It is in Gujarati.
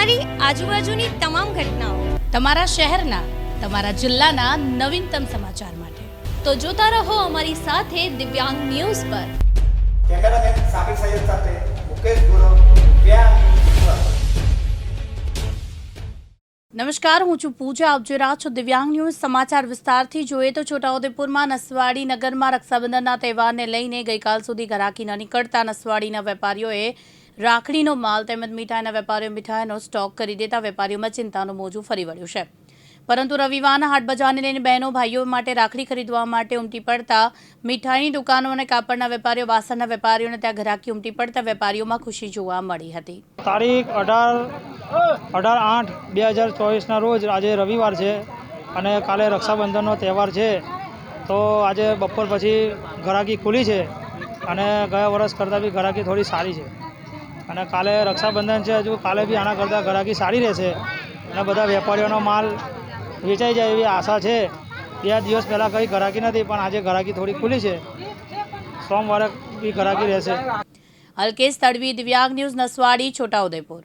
તમારી આજુબાજુની તમામ ઘટનાઓ, તમારા શહેરના, તમારા જિલ્લાના નવીનતમ સમાચાર માટે તો જોતા રહો અમારી સાથે દિવ્યાંગ ન્યૂઝ પર. કેમેરામેન સાબિર સૈયદ સાથે મુકેશ ગુરવ, દિવ્યાંગ ન્યૂઝ. નમસ્કાર, હું છું પૂજા. આપ જોઈ રહ્યા છો દિવ્યાંગ ન્યૂઝ. સમાચાર વિસ્તારથી જોઈએ તો છોટાઉદેપુરમાં નસવાડી નગરમાં રક્ષાબંધનના તહેવારને લઈને ગઈકાલ સુધી ઘરાકી ન નીકળતા નસવાડીના વેપારીઓએ રાખડીનો માલ તેમજ મીઠાઈના વેપારીઓ મીઠાઈનો સ્ટોક કરી દેતા વેપારીઓમાં ચિંતાનું મોજું ફરી વળ્યું છે. પરંતુ રવિવારના હાટ બજારને લઈને બહેનો ભાઈઓ માટે રાખડી ખરીદવા માટે ઉમટી પડતા મીઠાઈની દુકાનો અને કાપડના વેપારીઓ, વાસણના વેપારીઓને ત્યાં ઘરાકી ઉમટી પડતા વેપારીઓમાં ખુશી જોવા મળી હતી. તારીખ 18/8/2024ના રોજ આજે રવિવાર છે અને કાલે રક્ષાબંધનનો તહેવાર છે. તો આજે બપોર પછી ઘરાકી ખુલી છે અને ગયા વર્ષ કરતાં બી ઘરાકી થોડી સારી છે અને કાલે રક્ષાબંધન છે. હજુ કાલે બી આના કરતાં ઘરાકી સારી રહેશે અને બધા વેપારીઓનો માલ વેચાઈ જાય એવી આશા છે. 2 દિવસ પહેલાં કંઈ ઘરાકી નથી, પણ આજે ઘરાકી થોડી ખુલી છે. સોમવારે બી ઘરાકી રહેશે. અલ્કેશ તડવી, દિવ્યાંગ ન્યૂઝ, નસવાડી, છોટાઉદેપુર.